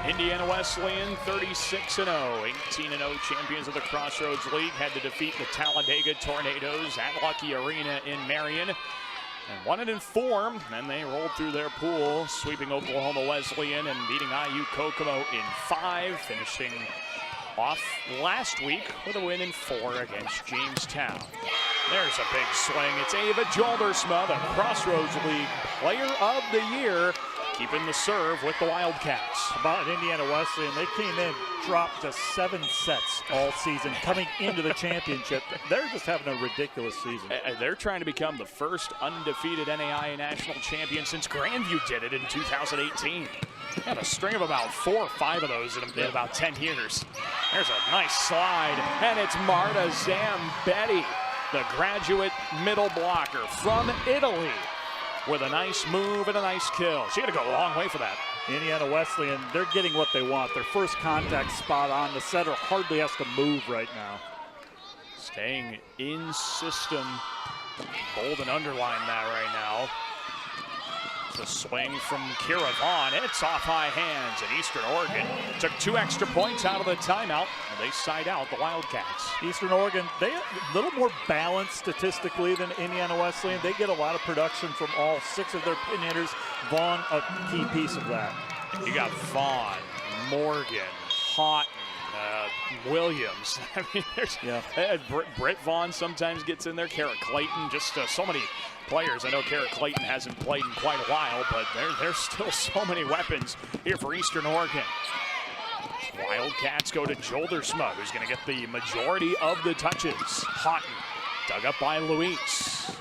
Indiana Wesleyan 36-0, 18-0 champions of the Crossroads League, had to defeat the Talladega Tornadoes at Lucky Arena in Marion. And won it in 4, and they rolled through their pool, sweeping Oklahoma Wesleyan and beating IU Kokomo in 5, finishing off last week with a win in 4 against Jamestown. There's a big swing. It's Ava Joldersma, the Crossroads League Player of the Year, keeping the serve with the Wildcats. About Indiana Wesleyan, they came in, dropped to 7 sets all season, coming into the championship. They're just having a ridiculous season. They're trying to become the first undefeated NAIA national champion since Grandview did it in 2018. They had a string of about 4 or 5 of those in about 10 years. There's a nice slide, and it's Marta Zambetti, the graduate middle blocker from Italy, with a nice move and a nice kill. She had to go a long way for that. Indiana Wesleyan, they're getting what they want. Their first contact spot on. The setter hardly has to move right now. Staying in system. Bold and underline that right now. It's a swing from Kira Vaughn. It's off high hands, and Eastern Oregon took 2 extra points out of the timeout, and they side out the Wildcats. Eastern Oregon, they a little more balanced statistically than Indiana Wesleyan. They get a lot of production from all 6 of their pin hitters. Vaughn, a key piece of that. You got Vaughn, Morgan, Houghton, Williams. I mean, there's Britt Vaughn sometimes gets in there. Kara Clayton, just so many players. I know Kara Clayton hasn't played in quite a while, but there's still so many weapons here for Eastern Oregon. Wildcats go to Joldersma, who's going to get the majority of the touches. Houghton, dug up by Luis.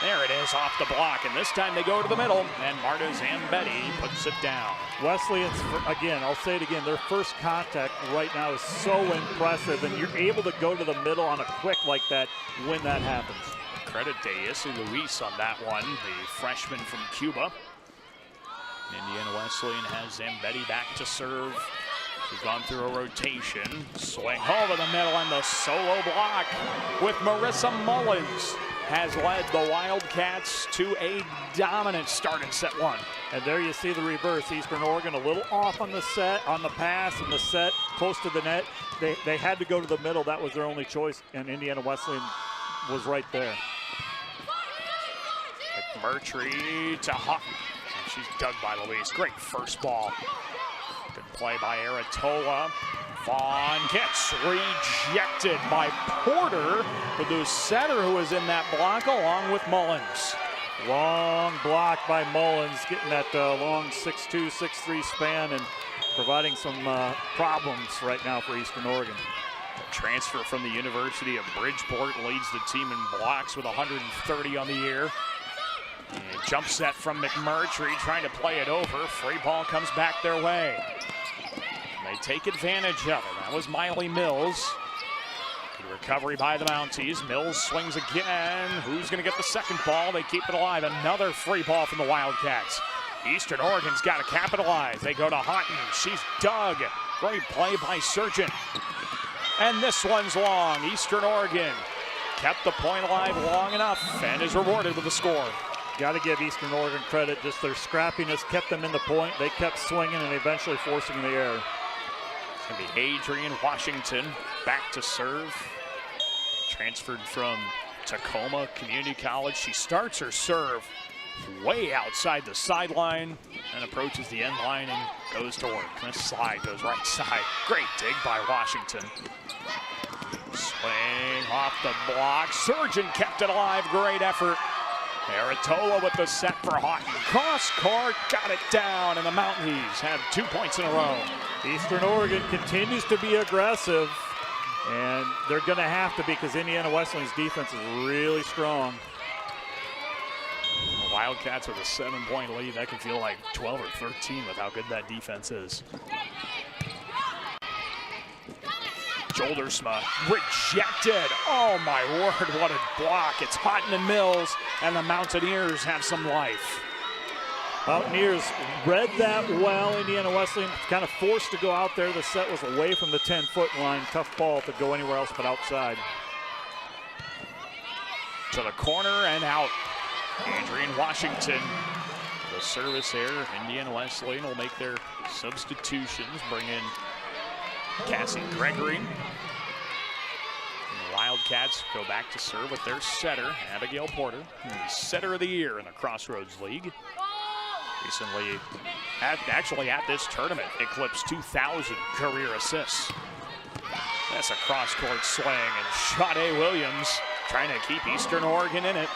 There it is, off the block, and this time they go to the middle, and Marta Zambetti puts it down. Wesleyan's, again, I'll say it again, their first contact right now is so impressive, and you're able to go to the middle on a quick like that when that happens. Credit to Issy Luis on that one, the freshman from Cuba. Indiana Wesleyan has Zambetti back to serve. She's gone through a rotation. Swing over the middle and the solo block with Marissa Mullins has led the Wildcats to a dominant start in set 1. And there you see the reverse. Eastern Oregon a little off on the set, on the pass, and the set close to the net. They had to go to the middle. That was their only choice, and Indiana Wesleyan was right there. McMurtry to Houghton. She's dug by Luis. Great first ball. Good play by Aratola. Vaughn gets rejected by Porter, but the setter who was in that block along with Mullins. Long block by Mullins, getting that long 6'2", 6'3" span and providing some problems right now for Eastern Oregon. A transfer from the University of Bridgeport leads the team in blocks with 130 on the year. And jump set from McMurtry, trying to play it over. Free ball comes back their way. And they take advantage of it. That was Miley Mills. Good recovery by the Mounties. Mills swings again. Who's going to get the second ball? They keep it alive. Another free ball from the Wildcats. Eastern Oregon's got to capitalize. They go to Houghton. She's dug. Great play by Surgeon. And this one's long. Eastern Oregon kept the point alive long enough and is rewarded with a score. Got to give Eastern Oregon credit. Just their scrappiness kept them in the point. They kept swinging and eventually forcing the error. It's going to be Adrian Washington back to serve. Transferred from Tacoma Community College. She starts her serve way outside the sideline and approaches the end line and goes to work. This slide goes right side. Great dig by Washington. Swing off the block. Surgeon kept it alive. Great effort. Aratola with the set for Houghton. Cross court, got it down, and the Mounties have 2 points in a row. Eastern Oregon continues to be aggressive, and they're going to have to because Indiana Wesleyan's defense is really strong. The Wildcats with a 7-point lead. That can feel like 12 or 13 with how good that defense is. Joldersma rejected. Oh my word, what a block. It's Houghton and Mills, and the Mountaineers have some life. Mountaineers read that well. Indiana Wesleyan kind of forced to go out there. The set was away from the 10-foot line. Tough ball to go anywhere else but outside. To the corner and out. Adrian Washington the service here. Indiana Wesleyan will make their substitutions, bring in Cassie Gregory. And the Wildcats go back to serve with their setter, Abigail Porter, the setter of the year in the Crossroads League. Recently, actually at this tournament, eclipsed 2,000 career assists. That's a cross-court swing, and Sade Williams trying to keep Eastern Oregon in it.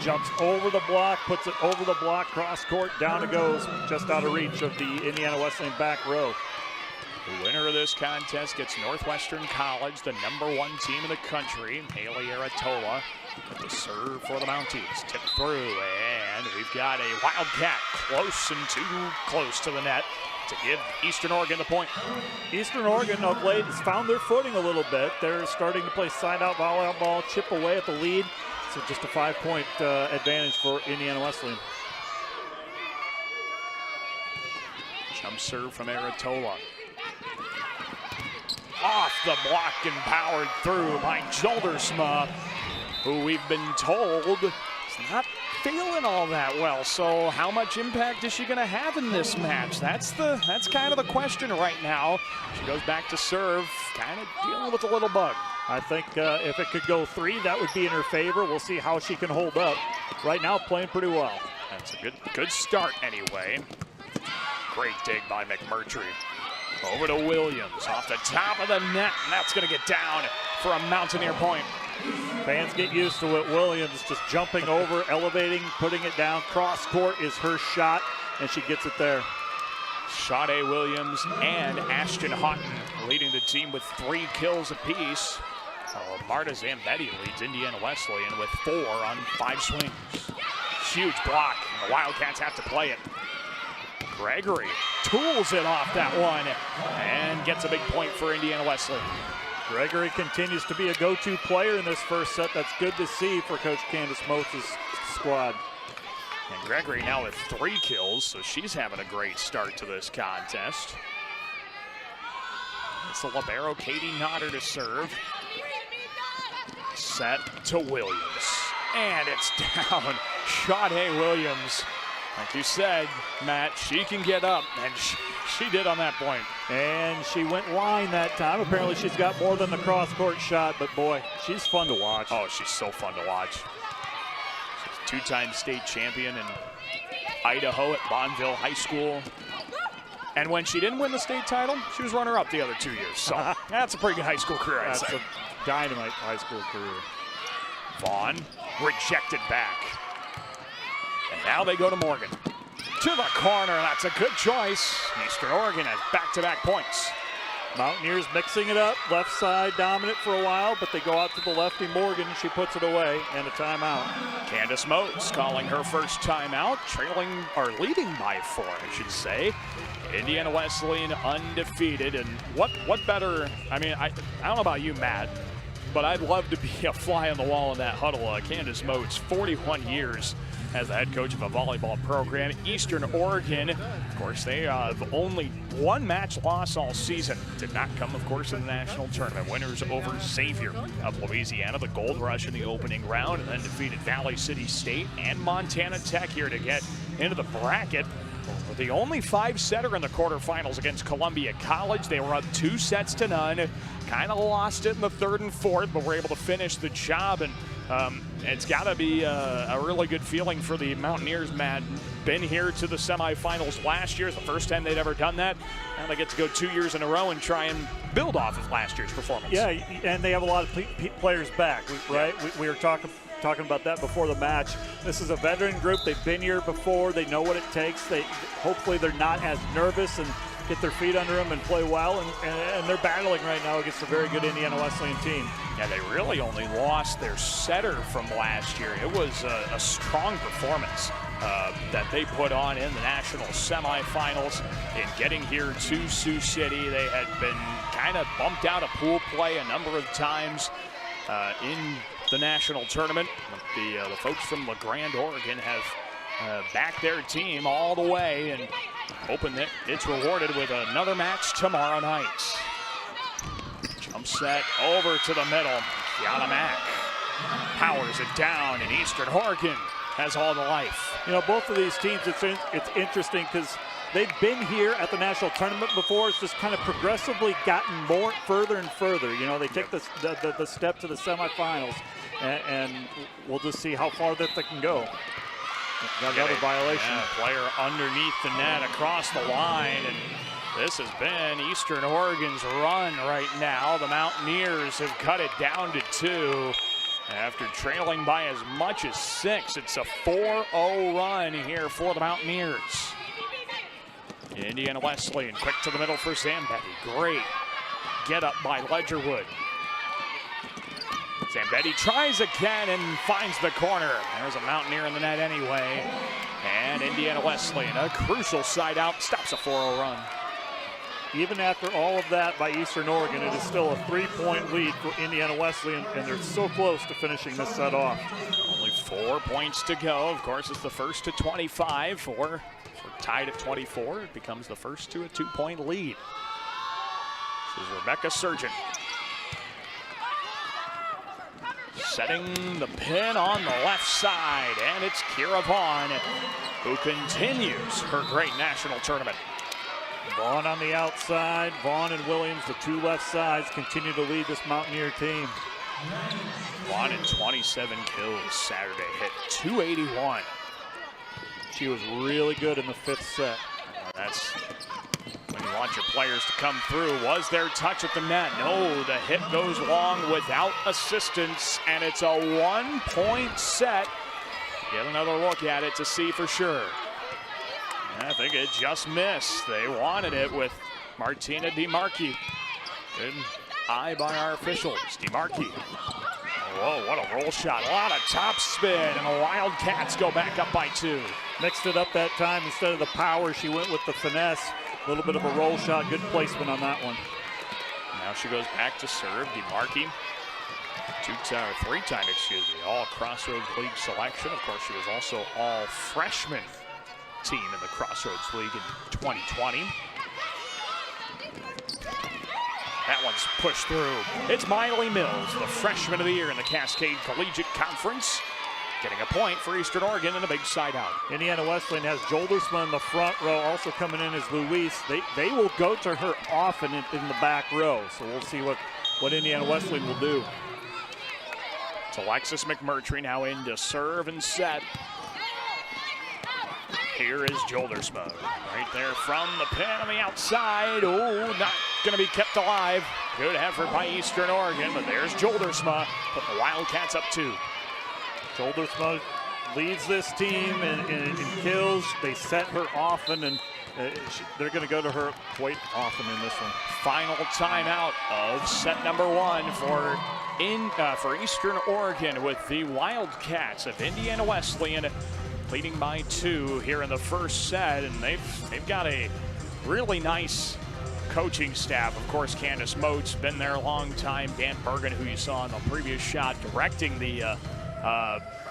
Jumps over the block, puts it over the block, cross-court, down it goes, just out of reach of the Indiana Wesleyan back row. The winner of this contest gets Northwestern College, the #1 team in the country. Haley Aratola with the serve for the Mounties. Tip through, and we've got a Wildcat close and too close to the net to give Eastern Oregon the point. Eastern Oregon of late has found their footing a little bit. They're starting to play side-out volleyball, chip away at the lead. So just a 5-point advantage for Indiana Wesleyan. Jump serve from Aratola. Off the block and powered through by Joldersma, who we've been told is not feeling all that well. So how much impact is she going to have in this match? That's kind of the question right now. She goes back to serve, kind of dealing with a little bug. I think if it could go 3, that would be in her favor. We'll see how she can hold up. Right now, playing pretty well. That's a good start anyway. Great dig by McMurtry. Over to Williams, off the top of the net, and that's going to get down for a Mountaineer point. Fans get used to it. Williams just jumping over, elevating, putting it down. Cross court is her shot, and she gets it there. Sade Williams and Ashton Houghton leading the team with 3 kills apiece. Marta Zambetti leads Indiana Wesleyan with 4 on 5 swings. Huge block, and the Wildcats have to play it. Gregory tools it off that one and gets a big point for Indiana Wesleyan. Gregory continues to be a go-to player in this first set. That's good to see for Coach Candace Motz's squad. And Gregory now with 3 kills, so she's having a great start to this contest. It's the libero Katie Nodder to serve. Set to Williams, and it's down. Sade Williams. Like you said, Matt, she can get up, and she did on that point. And she went line that time. Apparently she's got more than the cross-court shot, but boy, she's fun to watch. Oh, she's so fun to watch. She's a 2-time state champion in Idaho at Bonneville High School. And when she didn't win the state title, she was runner-up the other 2 years. So that's a pretty good high school career, I'd say. That's a dynamite high school career. Vaughn rejected back. And now they go to Morgan. To the corner, that's a good choice. Eastern Oregon has back-to-back points. Mountaineers mixing it up, left side dominant for a while, but they go out to the lefty Morgan, and she puts it away, and a timeout. Candace Motes calling her first timeout, leading by 4, I should say. Indiana Wesleyan undefeated, and what better, I mean, I don't know about you, Matt, but I'd love to be a fly on the wall in that huddle. Candace Motes, 41 years as the head coach of a volleyball program. Eastern Oregon, of course, they have only 1 match loss all season. Did not come, of course, in the national tournament. Winners over Xavier of Louisiana, the Gold Rush in the opening round, and then defeated Valley City State and Montana Tech here to get into the bracket. The only 5-setter in the quarterfinals against Columbia College. They were up 2-0. Kind of lost it in the 3rd and 4th, but were able to finish the job. And it's got to be a really good feeling for the Mountaineers, Matt. Been here to the semifinals last year. It's the first time they'd ever done that. Now they get to go 2 years in a row and try and build off of last year's performance. Yeah, and they have a lot of players back, right? Yeah. We were talking about that before the match. This is a veteran group. They've been here before. They know what it takes. Hopefully they're not as nervous and get their feet under them and play well. And they're battling right now against a very good Indiana Wesleyan team. Yeah, they really only lost their setter from last year. It was a strong performance that they put on in the national semifinals. In getting here to Sioux City, they had been kind of bumped out of pool play a number of times in the national tournament. The folks from LeGrand, Oregon have backed their team all the way and hoping that it's rewarded with another match tomorrow night. Jump set over to the middle. Kiana Mack powers it down, and Eastern Oregon has all the life. You know, both of these teams, it's interesting because they've been here at the national tournament before. It's just kind of progressively gotten further and further. You know, they take the step to the semifinals, and we'll just see how far that they can go. Got another violation. Yeah, player underneath the net across the line, and this has been Eastern Oregon's run right now. The Mountaineers have cut it down to 2 after trailing by as much as 6. It's a 4-0 run here for the Mountaineers. Indiana Wesleyan quick to the middle for Zambetti. Great get up by Ledgerwood. Zambetti tries again and finds the corner. There's a Mountaineer in the net anyway. And Indiana Wesleyan, a crucial side out, stops a 4-0 run. Even after all of that by Eastern Oregon, it is still a 3-point lead for Indiana Wesleyan, and they're so close to finishing this set off. Only 4 points to go. Of course, it's the first to 25. We're tied at 24. It becomes the first to a 2-point lead. This is Rebecca Surgeon. Setting the pin on the left side, and it's Kira Vaughn, who continues her great national tournament. Vaughn on the outside. Vaughn and Williams, the 2 left sides, continue to lead this Mountaineer team. Vaughn in 27 kills Saturday, hit 281. She was really good in the 5th set. That's when you want your players to come through. Was there touch at the net? No, the hit goes long without assistance, and it's a 1-point set. Get another look at it to see for sure. I think it just missed. They wanted it with Martina DeMarchi. Good eye by our officials. DeMarchi. Whoa, what a roll shot. A lot of top spin, and the Wildcats go back up by 2. Mixed it up that time. Instead of the power, she went with the finesse. A little bit of a roll shot. Good placement on that one. Now she goes back to serve. DeMarchi, 3-time, all Crossroads League selection. Of course, she was also all freshman team in the Crossroads League in 2020. That one's pushed through. It's Miley Mills, the freshman of the year in the Cascade Collegiate Conference, getting a point for Eastern Oregon and a big side out. Indiana Wesleyan has Joldersma in the front row, also coming in as Luis. They will go to her often in the back row, so we'll see what Indiana Wesleyan will do. It's Alexis McMurtry now in to serve and set. Here is Joldersma, right there from the pin on the outside. Oh, not going to be kept alive. Good effort by Eastern Oregon, but there's Joldersma, putting the Wildcats up 2. Joldersma leads this team in kills. They set her often, and they're going to go to her quite often in this one. Final timeout of set number 1 for Eastern Oregon, with the Wildcats of Indiana Wesleyan leading by 2 here in the first set, and they've got a really nice coaching staff. Of course, Candace Moats been there a long time. Dan Bergen, who you saw in the previous shot, directing the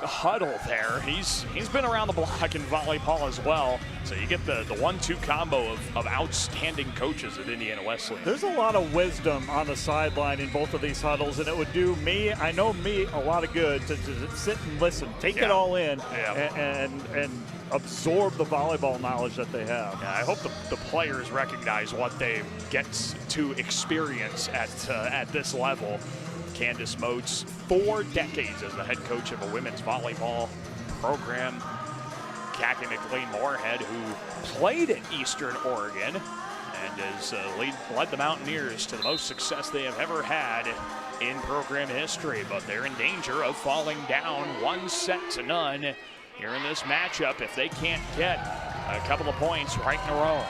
huddle there. He's been around the block in volleyball as well. So you get the 1-2 combo of outstanding coaches at Indiana Wesleyan. There's a lot of wisdom on the sideline in both of these huddles, and it would do me, I know me, a lot of good to sit and listen, take it all in, and absorb the volleyball knowledge that they have. Yeah, I hope the players recognize what they get to experience at this level. Candace Moats, 4 decades as the head coach of a women's volleyball program. Kathy McLean-Moorhead, who played at Eastern Oregon and has led the Mountaineers to the most success they have ever had in program history, but they're in danger of falling down 1-0 here in this matchup if they can't get a couple of points right in a row.